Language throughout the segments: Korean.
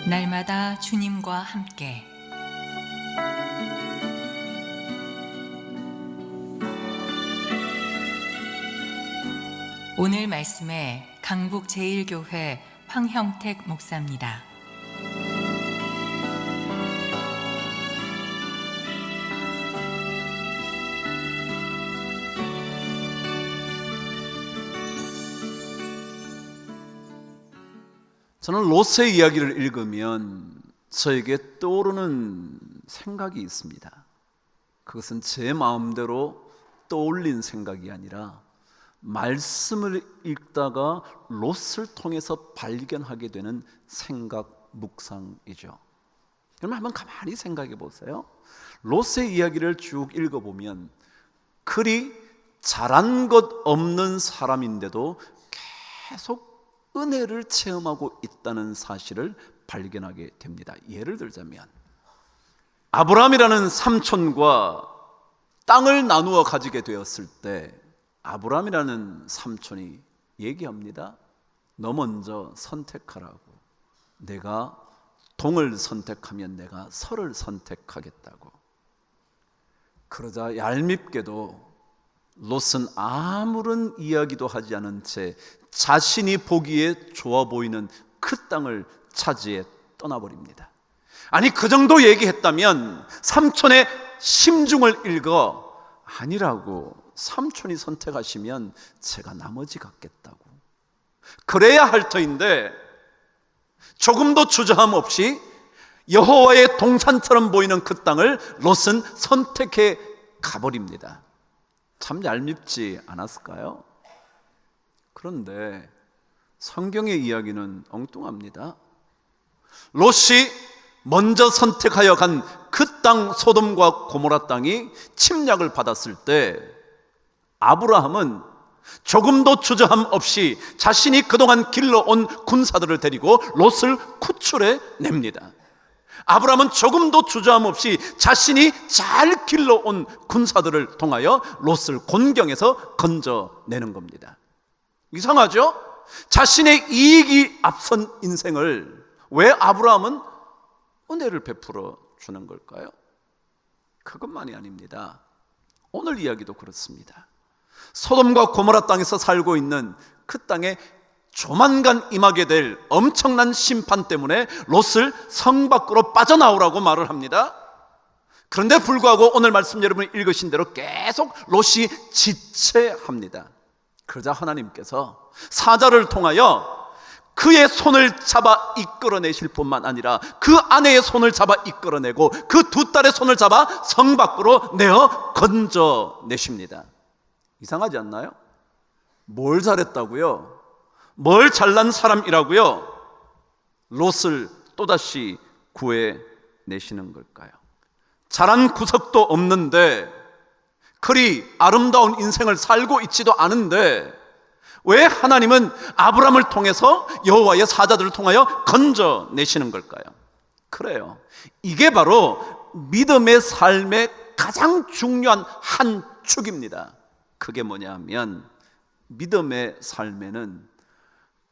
날마다 주님과 함께 오늘 말씀에 강북 제1교회 황형택 목사입니다. 저는 롯의 이야기를 읽으면 저에게 떠오르는 생각이 있습니다. 그것은 제 마음대로 떠올린 생각이 아니라 말씀을 읽다가 롯을 통해서 발견하게 되는 생각, 묵상이죠. 여러분 한번 가만히 생각해 보세요. 롯의 이야기를 쭉 읽어보면 그리 잘한 것 없는 사람인데도 계속 은혜를 체험하고 있다는 사실을 발견하게 됩니다. 예를 들자면 아브라함이라는 삼촌과 땅을 나누어 가지게 되었을 때 아브라함이라는 삼촌이 얘기합니다. 너 먼저 선택하라고. 내가 동을 선택하면 내가 설을 선택하겠다고. 그러자 얄밉게도 롯은 아무런 이야기도 하지 않은 채 자신이 보기에 좋아 보이는 그 땅을 차지해 떠나버립니다. 아니 그 정도 얘기했다면 삼촌의 심중을 읽어 아니라고, 삼촌이 선택하시면 제가 나머지 갖겠다고. 그래야 할 터인데 조금도 주저함 없이 여호와의 동산처럼 보이는 그 땅을 롯은 선택해 가버립니다. 참 얄밉지 않았을까요? 그런데 성경의 이야기는 엉뚱합니다. 롯이 먼저 선택하여 간 그 땅 소돔과 고모라 땅이 침략을 받았을 때 아브라함은 조금도 주저함 없이 자신이 그동안 길러온 군사들을 데리고 롯을 구출해 냅니다. 아브라함은 조금도 주저함 없이 자신이 잘 길러온 군사들을 통하여 롯을 곤경에서 건져내는 겁니다. 이상하죠? 자신의 이익이 앞선 인생을 왜 아브라함은 은혜를 베풀어 주는 걸까요? 그것만이 아닙니다. 오늘 이야기도 그렇습니다. 소돔과 고모라 땅에서 살고 있는 그 땅에 조만간 임하게 될 엄청난 심판 때문에 롯을 성 밖으로 빠져나오라고 말을 합니다. 그런데 불구하고 오늘 말씀 여러분이 읽으신 대로 계속 롯이 지체합니다. 그러자 하나님께서 사자를 통하여 그의 손을 잡아 이끌어내실 뿐만 아니라 그 아내의 손을 잡아 이끌어내고 그 두 딸의 손을 잡아 성 밖으로 내어 건져내십니다. 이상하지 않나요? 뭘 잘했다고요? 뭘 잘난 사람이라고요? 롯을 또다시 구해내시는 걸까요? 잘한 구석도 없는데 그리 아름다운 인생을 살고 있지도 않은데 왜 하나님은 아브라함을 통해서 여호와의 사자들을 통하여 건져내시는 걸까요? 그래요. 이게 바로 믿음의 삶의 가장 중요한 한 축입니다. 그게 뭐냐 하면 믿음의 삶에는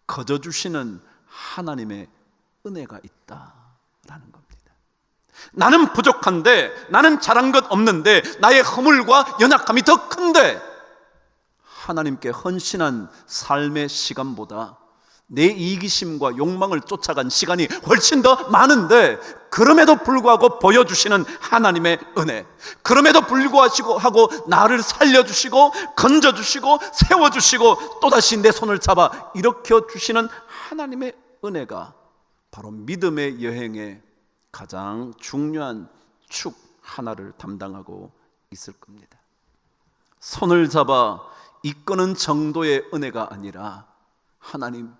거저주시는 하나님의 은혜가 있다라는 겁니다. 나는 부족한데, 나는 잘한 것 없는데, 나의 허물과 연약함이 더 큰데 하나님께 헌신한 삶의 시간보다 내 이기심과 욕망을 쫓아간 시간이 훨씬 더 많은데 그럼에도 불구하고 보여주시는 하나님의 은혜, 그럼에도 불구하고 나를 살려주시고 건져주시고 세워주시고 또다시 내 손을 잡아 일으켜주시는 하나님의 은혜가 바로 믿음의 여행의 가장 중요한 축 하나를 담당하고 있을 겁니다. 손을 잡아 이끄는 정도의 은혜가 아니라 하나님,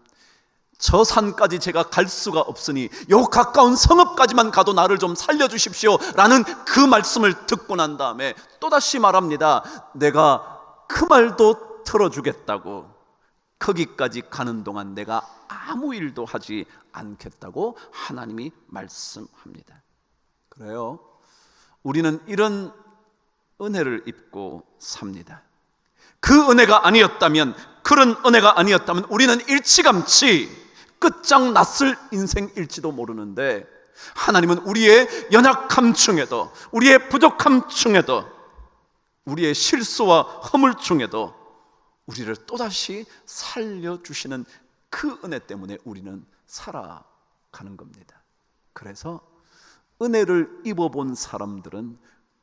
저 산까지 제가 갈 수가 없으니 요 가까운 성읍까지만 가도 나를 좀 살려주십시오 라는 그 말씀을 듣고 난 다음에 또다시 말합니다. 내가 그 말도 들어주겠다고. 거기까지 가는 동안 내가 아무 일도 하지 않겠다고 하나님이 말씀합니다. 그래요, 우리는 이런 은혜를 입고 삽니다. 그 은혜가 아니었다면, 그런 은혜가 아니었다면 우리는 일찌감치 끝장났을 인생일지도 모르는데, 하나님은 우리의 연약함 중에도, 우리의 부족함 중에도, 우리의 실수와 허물 중에도 우리를 또다시 살려주시는 그 은혜 때문에 우리는 살아가는 겁니다. 그래서 은혜를 입어본 사람들은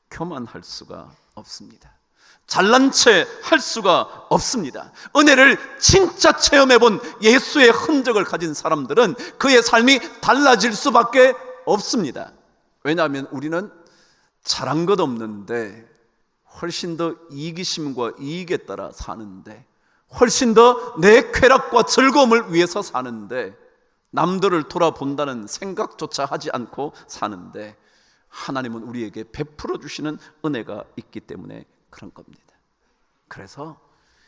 교만할 수가 없습니다. 잘난 체 할 수가 없습니다. 은혜를 진짜 체험해본 예수의 흔적을 가진 사람들은 그의 삶이 달라질 수밖에 없습니다. 왜냐하면 우리는 잘한 것 없는데 훨씬 더 이기심과 이익에 따라 사는데, 훨씬 더 내 쾌락과 즐거움을 위해서 사는데, 남들을 돌아본다는 생각조차 하지 않고 사는데, 하나님은 우리에게 베풀어 주시는 은혜가 있기 때문에 그런 겁니다. 그래서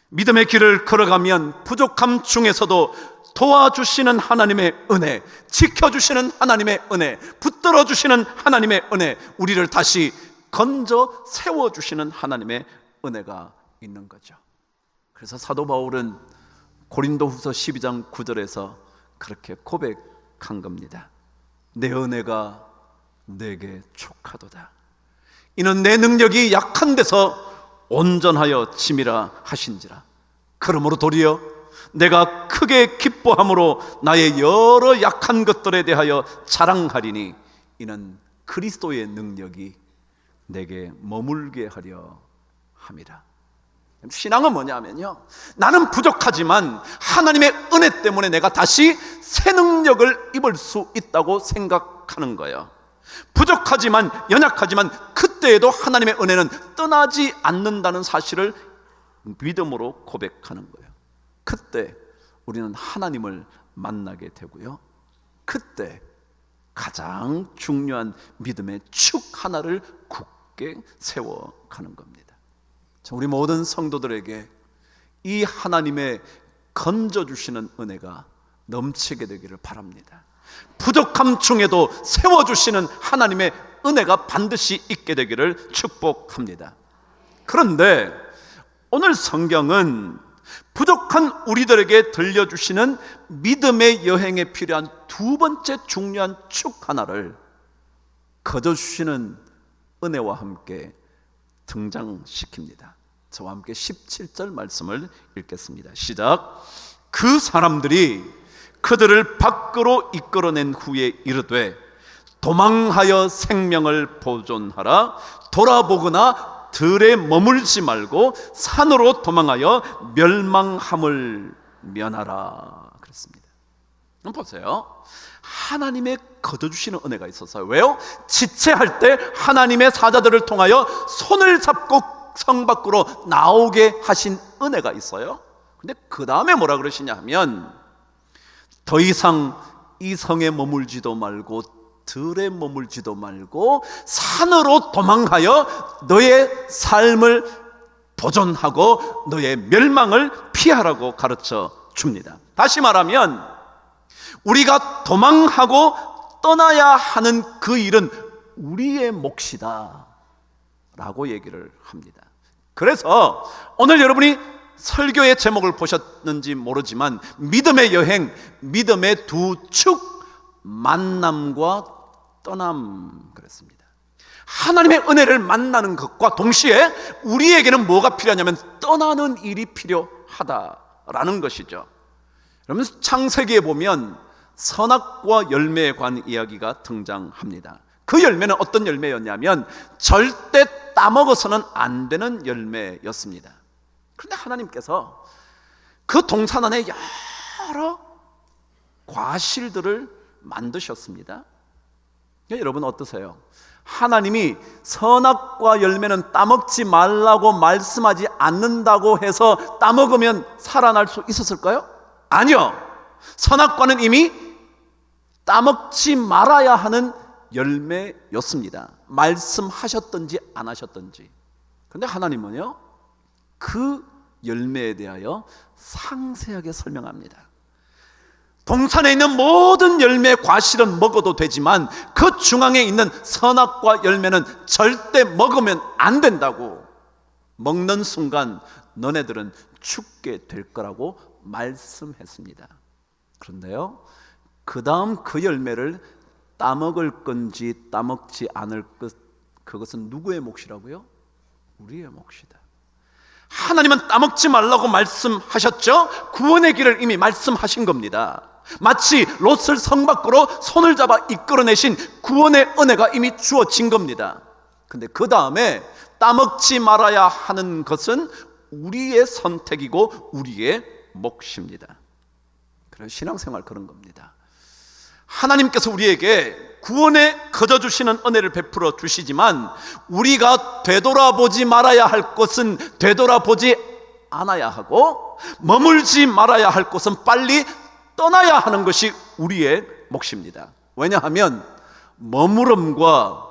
믿음의 길을 걸어가면 부족함 중에서도 도와주시는 하나님의 은혜, 지켜주시는 하나님의 은혜, 붙들어 주시는 하나님의 은혜, 우리를 다시 건져 세워주시는 하나님의 은혜가 있는 거죠. 그래서 사도 바울은 고린도후서 12장 9절에서 그렇게 고백한 겁니다. 내 은혜가 내게 족하도다. 이는 내 능력이 약한 데서 온전하여 짐이라 하신지라. 그러므로 도리어 내가 크게 기뻐함으로 나의 여러 약한 것들에 대하여 자랑하리니 이는 그리스도의 능력이 내게 머물게 하려 함이라. 신앙은 뭐냐면요, 나는 부족하지만 하나님의 은혜 때문에 내가 다시 새 능력을 입을 수 있다고 생각하는 거예요. 부족하지만, 연약하지만 그때에도 하나님의 은혜는 떠나지 않는다는 사실을 믿음으로 고백하는 거예요. 그때 우리는 하나님을 만나게 되고요, 그때 가장 중요한 믿음의 축 하나를 굳게 세워가는 겁니다. 우리 모든 성도들에게 이 하나님의 건져주시는 은혜가 넘치게 되기를 바랍니다. 부족함 중에도 세워주시는 하나님의 은혜가 반드시 있게 되기를 축복합니다. 그런데 오늘 성경은 부족한 우리들에게 들려주시는 믿음의 여행에 필요한 두 번째 중요한 축 하나를 거저주시는 은혜와 함께 등장시킵니다. 저와 함께 17절 말씀을 읽겠습니다. 시작. 그 사람들이 그들을 밖으로 이끌어낸 후에 이르되 도망하여 생명을 보존하라. 돌아보거나 들에 머물지 말고 산으로 도망하여 멸망함을 면하라. 그랬습니다. 보세요. 하나님의 거둬주시는 은혜가 있었어요. 왜요? 지체할 때 하나님의 사자들을 통하여 손을 잡고 성 밖으로 나오게 하신 은혜가 있어요. 근데 그 다음에 뭐라 그러시냐 하면 더 이상 이 성에 머물지도 말고 들에 머물지도 말고 산으로 도망하여 너의 삶을 보존하고 너의 멸망을 피하라고 가르쳐 줍니다. 다시 말하면 우리가 도망하고 떠나야 하는 그 일은 우리의 몫이다 라고 얘기를 합니다. 그래서 오늘 여러분이 설교의 제목을 보셨는지 모르지만 믿음의 여행, 믿음의 두 축, 만남과 떠남 그랬습니다. 하나님의 은혜를 만나는 것과 동시에 우리에게는 뭐가 필요하냐면 떠나는 일이 필요하다라는 것이죠. 여러분 창세기에 보면 선악과 열매에 관한 이야기가 등장합니다. 그 열매는 어떤 열매였냐면 절대 따먹어서는 안 되는 열매였습니다. 그런데 하나님께서 그 동산 안에 여러 과실들을 만드셨습니다. 여러분 어떠세요? 하나님이 선악과 열매는 따먹지 말라고 말씀하지 않는다고 해서 따먹으면 살아날 수 있었을까요? 아니요. 선악과는 이미 따먹지 말아야 하는 열매였습니다. 말씀하셨든지 안 하셨든지. 그런데 하나님은요, 그 열매에 대하여 상세하게 설명합니다. 동산에 있는 모든 열매 과실은 먹어도 되지만 그 중앙에 있는 선악과 열매는 절대 먹으면 안 된다고, 먹는 순간 너네들은 죽게 될 거라고 말씀했습니다. 그런데요, 그 다음 그 열매를 따먹을 건지 따먹지 않을 것, 그것은 누구의 몫이라고요? 우리의 몫이다. 하나님은 따먹지 말라고 말씀하셨죠? 구원의 길을 이미 말씀하신 겁니다. 마치 롯을 성 밖으로 손을 잡아 이끌어내신 구원의 은혜가 이미 주어진 겁니다. 근데 그 다음에 따먹지 말아야 하는 것은 우리의 선택이고 우리의 몫입니다. 그래서 신앙생활 그런 겁니다. 하나님께서 우리에게 구원에 거저 주시는 은혜를 베풀어 주시지만 우리가 되돌아보지 말아야 할 것은 되돌아보지 않아야 하고 머물지 말아야 할 것은 빨리 떠나야 하는 것이 우리의 몫입니다. 왜냐하면 머무름과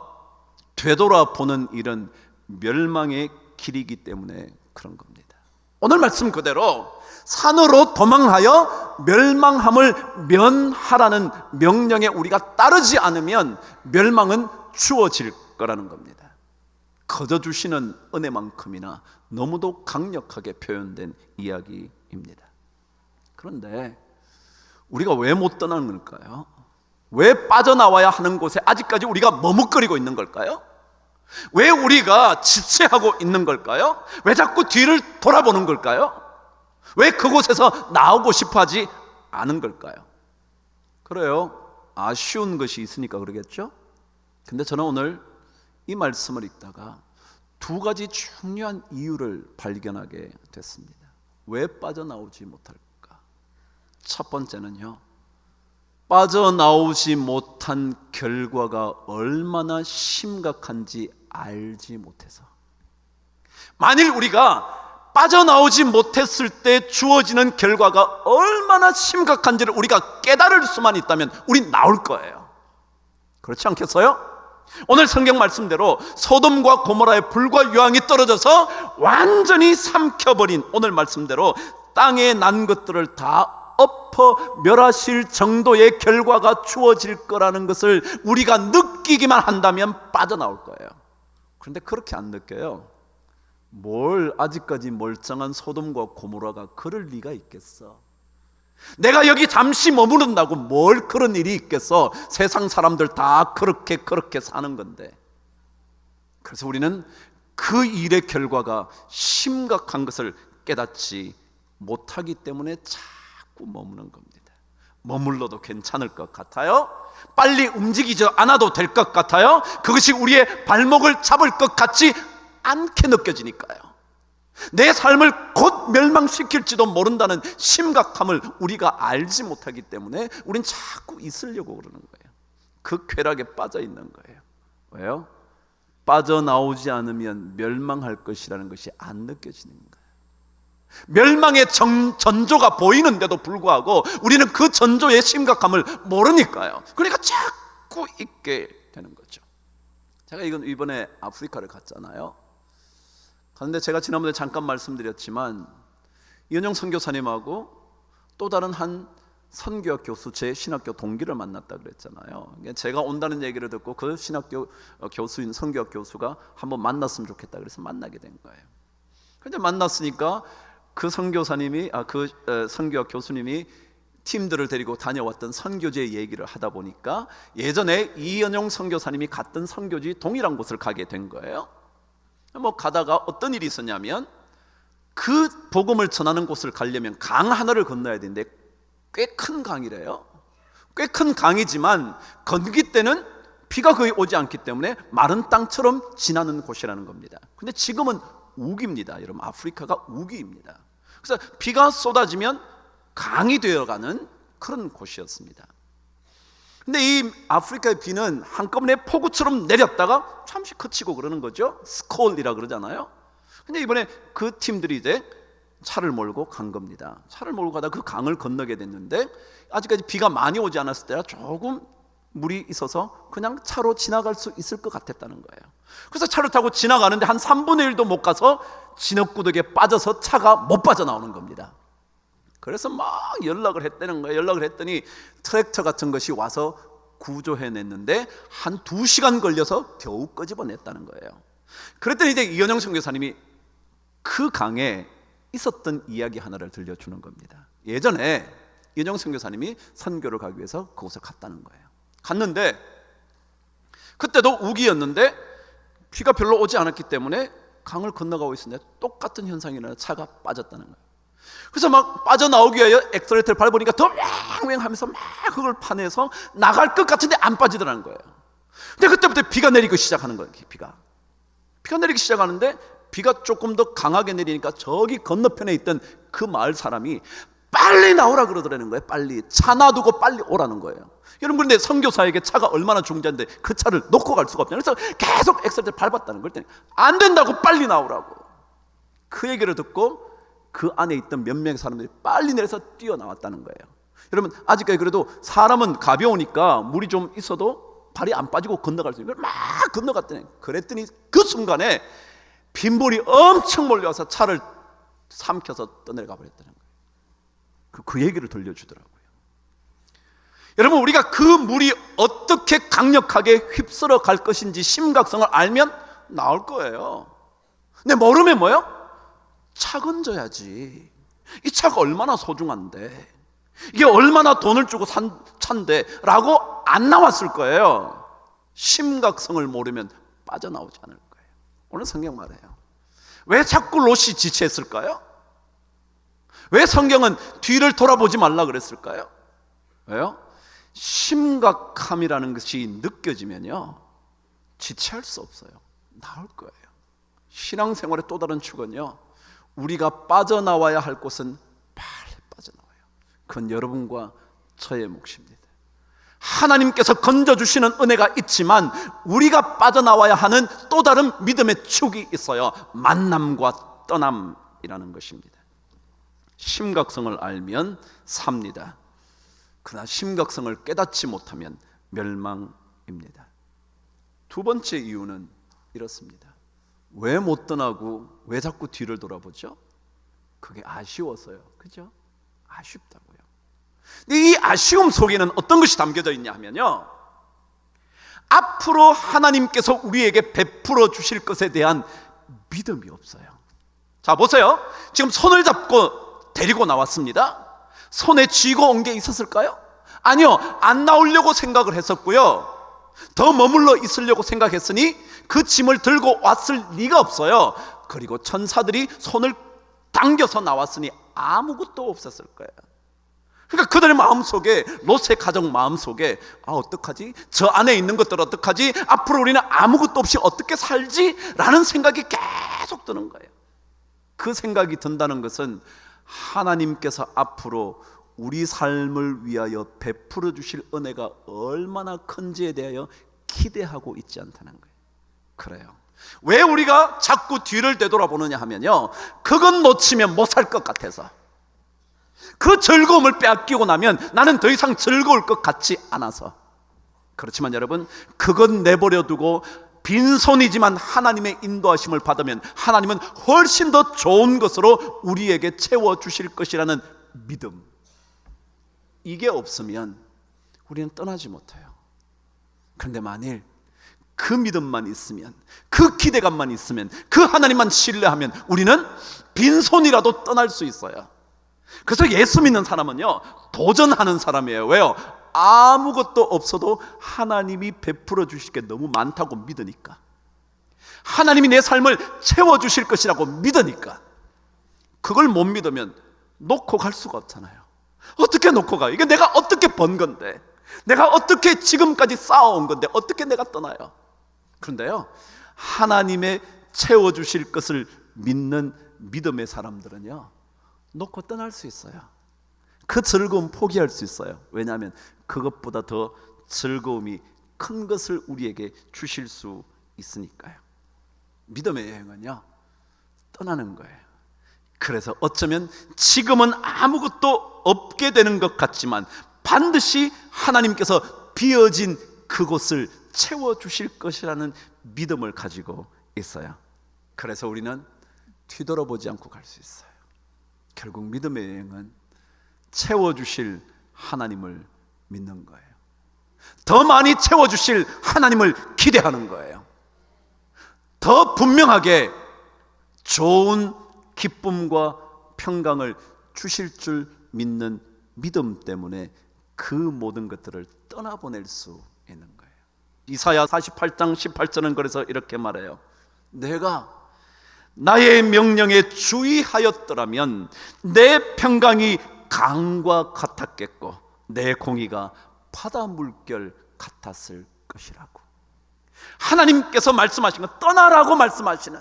되돌아보는 일은 멸망의 길이기 때문에 그런 겁니다. 오늘 말씀 그대로 산으로 도망하여 멸망함을 면하라는 명령에 우리가 따르지 않으면 멸망은 주어질 거라는 겁니다. 거저 주시는 은혜만큼이나 너무도 강력하게 표현된 이야기입니다. 그런데 우리가 왜 못 떠나는 걸까요? 왜 빠져나와야 하는 곳에 아직까지 우리가 머뭇거리고 있는 걸까요? 왜 우리가 지체하고 있는 걸까요? 왜 자꾸 뒤를 돌아보는 걸까요? 왜 그곳에서 나오고 싶어 하지 않은 걸까요? 그래요, 아쉬운 것이 있으니까 그러겠죠? 근데 저는 오늘 이 말씀을 읽다가 두 가지 중요한 이유를 발견하게 됐습니다. 왜 빠져나오지 못할까? 첫 번째는요, 빠져나오지 못한 결과가 얼마나 심각한지 알지 못해서. 만일 우리가 빠져나오지 못했을 때 주어지는 결과가 얼마나 심각한지를 우리가 깨달을 수만 있다면 우린 나올 거예요. 그렇지 않겠어요? 오늘 성경 말씀대로 소돔과 고모라의 불과 유황이 떨어져서 완전히 삼켜버린 오늘 말씀대로 땅에 난 것들을 다 엎어 멸하실 정도의 결과가 주어질 거라는 것을 우리가 느끼기만 한다면 빠져나올 거예요. 그런데 그렇게 안 느껴요. 뭘 아직까지 멀쩡한 소돔과 고모라가 그럴 리가 있겠어. 내가 여기 잠시 머무른다고 뭘 그런 일이 있겠어. 세상 사람들 다 그렇게 사는 건데. 그래서 우리는 그 일의 결과가 심각한 것을 깨닫지 못하기 때문에 자꾸 머무는 겁니다. 머물러도 괜찮을 것 같아요. 빨리 움직이지 않아도 될 것 같아요. 그것이 우리의 발목을 잡을 것 같지 않게 느껴지니까요. 내 삶을 곧 멸망시킬지도 모른다는 심각함을 우리가 알지 못하기 때문에 우린 자꾸 있으려고 그러는 거예요. 그 쾌락에 빠져 있는 거예요. 왜요? 빠져나오지 않으면 멸망할 것이라는 것이 안 느껴지는 거예요. 멸망의 전조가 보이는데도 불구하고 우리는 그 전조의 심각함을 모르니까요. 그러니까 자꾸 있게 되는 거죠. 제가 이번에 아프리카를 갔잖아요. 그런데 제가 지난번에 잠깐 말씀드렸지만 이은영 선교사님하고 또 다른 한 선교학 교수, 제 신학교 동기를 만났다 그랬잖아요. 제가 온다는 얘기를 듣고 그 신학교 교수인 선교학 교수가 한번 만났으면 좋겠다 그래서 만나게 된 거예요. 그런데 만났으니까 그 선교사님이 그 선교학 교수님이 팀들을 데리고 다녀왔던 선교지의 얘기를 하다 보니까 예전에 이은영 선교사님이 갔던 선교지 동일한 곳을 가게 된 거예요. 가다가 어떤 일이 있었냐면 그 복음을 전하는 곳을 가려면 강 하나를 건너야 되는데 꽤 큰 강이래요. 꽤 큰 강이지만 건기 때는 비가 거의 오지 않기 때문에 마른 땅처럼 지나는 곳이라는 겁니다. 근데 지금은 우기입니다. 여러분, 아프리카가 우기입니다. 그래서 비가 쏟아지면 강이 되어가는 그런 곳이었습니다. 근데 이 아프리카의 비는 한꺼번에 폭우처럼 내렸다가 잠시 그치고 그러는 거죠. 스콜이라 그러잖아요. 근데 이번에 그 팀들이 이제 차를 몰고 간 겁니다. 차를 몰고 가다 그 강을 건너게 됐는데 아직까지 비가 많이 오지 않았을 때라 조금 물이 있어서 그냥 차로 지나갈 수 있을 것 같았다는 거예요. 그래서 차를 타고 지나가는데 한 3분의 1도 못 가서 진흙구덕에 빠져서 차가 못 빠져나오는 겁니다. 그래서 막 연락을 했다는 거예요. 연락을 했더니 트랙터 같은 것이 와서 구조해냈는데 한 2시간 걸려서 겨우 끄집어냈다는 거예요. 그랬더니 이제 이현영 선교사님이 그 강에 있었던 이야기 하나를 들려주는 겁니다. 예전에 이은영 선교사님이 선교를 가기 위해서 그곳을 갔다는 거예요. 갔는데 그때도 우기였는데 비가 별로 오지 않았기 때문에 강을 건너가고 있었는데 똑같은 현상이 일어나 차가 빠졌다는 거예요. 그래서 막 빠져나오기 위하여 엑셀레이터를 밟으니까 더 왱왱 하면서 막 그걸 파내서 나갈 것 같은데 안 빠지더라는 거예요. 근데 그때부터 비가 내리기 시작하는 거예요. 비가 내리기 시작하는데 비가 조금 더 강하게 내리니까 저기 건너편에 있던 그 마을 사람이 빨리 나오라 그러더라는 거예요. 빨리 차 놔두고 빨리 오라는 거예요. 여러분, 그런데 선교사에게 차가 얼마나 중요한데 그 차를 놓고 갈 수가 없잖아요. 그래서 계속 엑셀을 밟았다는 거예요. 안 된다고, 빨리 나오라고. 그 얘기를 듣고 그 안에 있던 몇 명의 사람들이 빨리 내려서 뛰어나왔다는 거예요. 여러분, 아직까지 그래도 사람은 가벼우니까 물이 좀 있어도 발이 안 빠지고 건너갈 수 있는 걸 막 건너갔더니, 그랬더니 그 순간에 빗물이 엄청 몰려와서 차를 삼켜서 떠내려가 버렸다는 거예요. 그 얘기를 들려주더라고요. 여러분, 우리가 그 물이 어떻게 강력하게 휩쓸어 갈 것인지 심각성을 알면 나올 거예요. 근데 모르면 뭐요? 차 건져야지. 이 차가 얼마나 소중한데, 이게 얼마나 돈을 주고 산 차인데 라고 안 나왔을 거예요. 심각성을 모르면 빠져나오지 않을 거예요. 오늘 성경 말해요. 왜 자꾸 롯이 지체했을까요? 왜 성경은 뒤를 돌아보지 말라 그랬을까요? 왜요? 심각함이라는 것이 느껴지면요, 지체할 수 없어요. 나올 거예요. 신앙생활의 또 다른 축은요, 우리가 빠져나와야 할 곳은 빨리 빠져나와요. 그건 여러분과 저의 몫입니다. 하나님께서 건져주시는 은혜가 있지만 우리가 빠져나와야 하는 또 다른 믿음의 축이 있어요. 만남과 떠남이라는 것입니다. 심각성을 알면 삽니다. 그러나 심각성을 깨닫지 못하면 멸망입니다. 두 번째 이유는 이렇습니다. 왜 못 떠나고 왜 자꾸 뒤를 돌아보죠? 그게 아쉬워서요. 그죠? 아쉽다고요. 근데 이 아쉬움 속에는 어떤 것이 담겨져 있냐 하면요, 앞으로 하나님께서 우리에게 베풀어 주실 것에 대한 믿음이 없어요. 자, 보세요. 지금 손을 잡고 데리고 나왔습니다. 손에 쥐고 온 게 있었을까요? 아니요, 안 나오려고 생각을 했었고요, 더 머물러 있으려고 생각했으니 그 짐을 들고 왔을 리가 없어요. 그리고 천사들이 손을 당겨서 나왔으니 아무것도 없었을 거예요. 그러니까 그들의 마음속에, 롯의 가정 마음속에, 어떡하지? 저 안에 있는 것들 어떡하지? 앞으로 우리는 아무것도 없이 어떻게 살지? 라는 생각이 계속 드는 거예요. 그 생각이 든다는 것은 하나님께서 앞으로 우리 삶을 위하여 베풀어 주실 은혜가 얼마나 큰지에 대하여 기대하고 있지 않다는 거예요. 그래요. 왜 우리가 자꾸 뒤를 되돌아보느냐 하면요, 그건 놓치면 못 살 것 같아서, 그 즐거움을 빼앗기고 나면 나는 더 이상 즐거울 것 같지 않아서. 그렇지만 여러분, 그건 내버려 두고 빈손이지만 하나님의 인도하심을 받으면 하나님은 훨씬 더 좋은 것으로 우리에게 채워주실 것이라는 믿음, 이게 없으면 우리는 떠나지 못해요. 그런데 만일 그 믿음만 있으면, 그 기대감만 있으면, 그 하나님만 신뢰하면 우리는 빈손이라도 떠날 수 있어요. 그래서 예수 믿는 사람은요, 도전하는 사람이에요. 왜요? 아무것도 없어도 하나님이 베풀어 주실 게 너무 많다고 믿으니까, 하나님이 내 삶을 채워주실 것이라고 믿으니까. 그걸 못 믿으면 놓고 갈 수가 없잖아요. 어떻게 놓고 가요? 이게 내가 어떻게 번 건데, 내가 어떻게 지금까지 쌓아온 건데 어떻게 내가 떠나요? 그런데요, 하나님의 채워주실 것을 믿는 믿음의 사람들은요, 놓고 떠날 수 있어요. 그 즐거움 포기할 수 있어요. 왜냐하면 그것보다 더 즐거움이 큰 것을 우리에게 주실 수 있으니까요. 믿음의 여행은요, 떠나는 거예요. 그래서 어쩌면 지금은 아무것도 없게 되는 것 같지만 반드시 하나님께서 비어진 그곳을 채워주실 것이라는 믿음을 가지고 있어요. 그래서 우리는 뒤돌아보지 않고 갈 수 있어요. 결국 믿음의 여행은 채워주실 하나님을 믿는 거예요. 더 많이 채워주실 하나님을 기대하는 거예요. 더 분명하게 좋은 기쁨과 평강을 주실 줄 믿는 믿음 때문에 그 모든 것들을 떠나보낼 수 있는 거예요. 이사야 48장 18절은 그래서 이렇게 말해요. 내가 나의 명령에 주의하였더라면 내 평강이 강과 같았겠고 내 공의가 바다 물결 같았을 것이라고. 하나님께서 말씀하신 건 떠나라고 말씀하시는,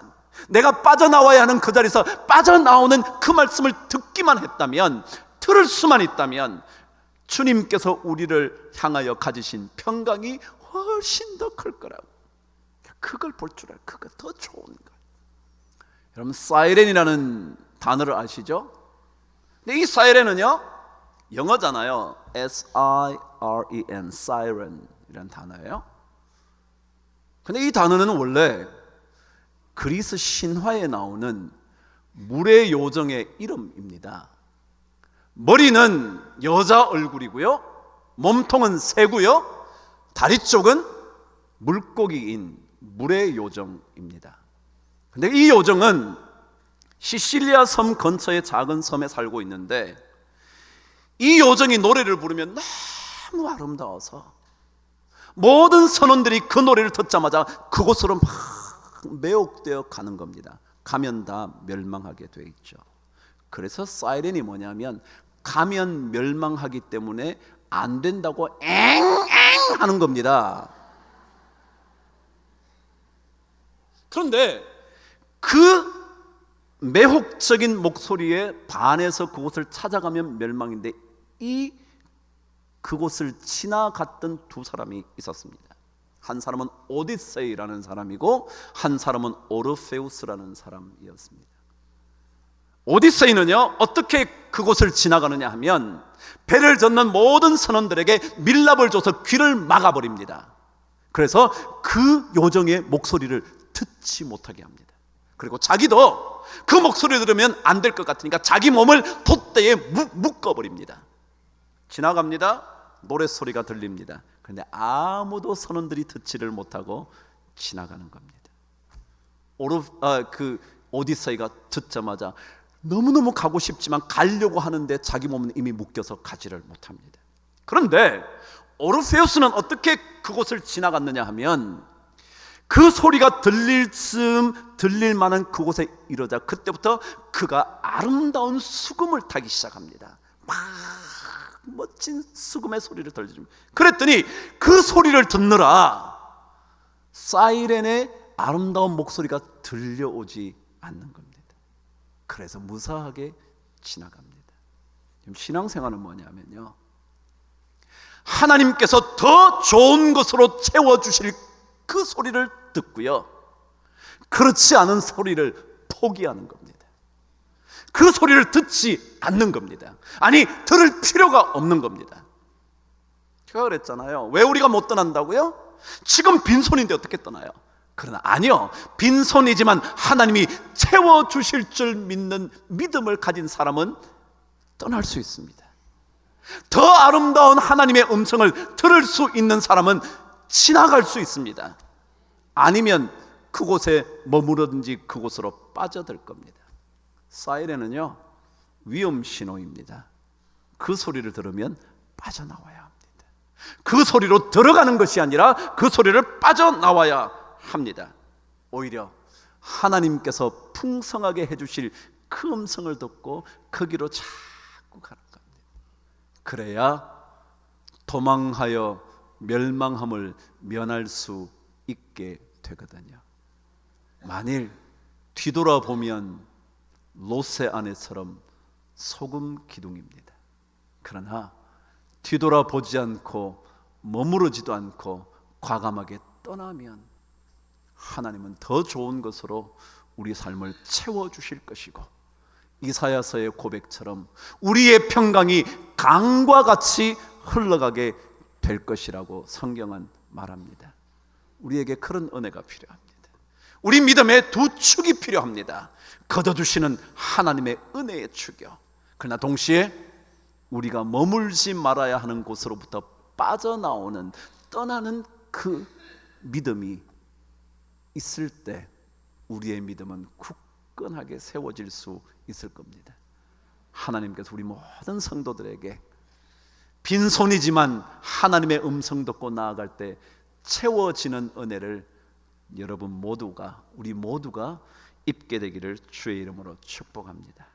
내가 빠져나와야 하는 그 자리에서 빠져나오는 그 말씀을 듣기만 했다면, 들을 수만 있다면 주님께서 우리를 향하여 가지신 평강이 훨씬 더 클 거라고. 그걸 볼 줄 알아요. 그거 더 좋은 거예요. 여러분, 사이렌이라는 단어를 아시죠? 근데 이 사이렌은요, 영어잖아요. S-I-R-E-N, siren이라는 단어예요. 근데 이 단어는 원래 그리스 신화에 나오는 물의 요정의 이름입니다. 머리는 여자 얼굴이고요, 몸통은 새고요, 다리 쪽은 물고기인 물의 요정입니다. 근데 이 요정은 시실리아 섬 근처의 작은 섬에 살고 있는데, 이 요정이 노래를 부르면 너무 아름다워서 모든 선원들이 그 노래를 듣자마자 그곳으로 막 매혹되어 가는 겁니다. 가면 다 멸망하게 돼 있죠. 그래서 사이렌이 뭐냐면, 가면 멸망하기 때문에 안 된다고 엥엥 하는 겁니다. 그런데 그 매혹적인 목소리에 반해서 그곳을 찾아가면 멸망인데, 그곳을 지나갔던 두 사람이 있었습니다. 한 사람은 오디세이라는 사람이고 한 사람은 오르페우스라는 사람이었습니다. 오디세이는요, 어떻게 그곳을 지나가느냐 하면 배를 젓는 모든 선원들에게 밀랍을 줘서 귀를 막아버립니다. 그래서 그 요정의 목소리를 듣지 못하게 합니다. 그리고 자기도 그 목소리를 들으면 안 될 것 같으니까 자기 몸을 돛대에 묶어버립니다. 지나갑니다. 노랫소리가 들립니다. 그런데 아무도 선원들이 듣지를 못하고 지나가는 겁니다. 오디세이가 듣자마자 너무너무 가고 싶지만 가려고 하는데 자기 몸은 이미 묶여서 가지를 못합니다. 그런데 오르페우스는 어떻게 그곳을 지나갔느냐 하면, 그 소리가 들릴 만한 그곳에 이르자 그때부터 그가 아름다운 수금을 타기 시작합니다. 막 멋진 수금의 소리를 들려줍니다. 그랬더니 그 소리를 듣느라 사이렌의 아름다운 목소리가 들려오지 않는 겁니다. 그래서 무사하게 지나갑니다. 지금 신앙생활은 뭐냐면요, 하나님께서 더 좋은 것으로 채워주실 그 소리를 듣고요, 그렇지 않은 소리를 포기하는 겁니다. 그 소리를 듣지 않는 겁니다. 아니, 들을 필요가 없는 겁니다. 제가 그랬잖아요. 왜 우리가 못 떠난다고요? 지금 빈손인데 어떻게 떠나요? 그러나 아니요, 빈손이지만 하나님이 채워주실 줄 믿는 믿음을 가진 사람은 떠날 수 있습니다. 더 아름다운 하나님의 음성을 들을 수 있는 사람은 지나갈 수 있습니다. 아니면 그곳에 머무르든지 그곳으로 빠져들 겁니다. 사이렌은요, 위험 신호입니다. 그 소리를 들으면 빠져나와야 합니다. 그 소리로 들어가는 것이 아니라 그 소리를 빠져나와야 합니다. 오히려 하나님께서 풍성하게 해주실 그 음성을 듣고 거기로 자꾸 가는 겁니다. 그래야 도망하여 멸망함을 면할 수 있게 되거든요. 만일 뒤돌아보면 롯의 아내처럼 소금 기둥입니다. 그러나 뒤돌아보지 않고 머무르지도 않고 과감하게 떠나면 하나님은 더 좋은 것으로 우리 삶을 채워주실 것이고, 이사야서의 고백처럼 우리의 평강이 강과 같이 흘러가게 될 것이라고 성경은 말합니다. 우리에게 그런 은혜가 필요합니다. 우리 믿음의 두 축이 필요합니다. 걷어주시는 하나님의 은혜의 축이요, 그러나 동시에 우리가 머물지 말아야 하는 곳으로부터 빠져나오는, 떠나는 그 믿음이 있을 때 우리의 믿음은 굳건하게 세워질 수 있을 겁니다. 하나님께서 우리 모든 성도들에게 빈손이지만 하나님의 음성 듣고 나아갈 때 채워지는 은혜를 여러분 모두가, 우리 모두가 입게 되기를 주의 이름으로 축복합니다.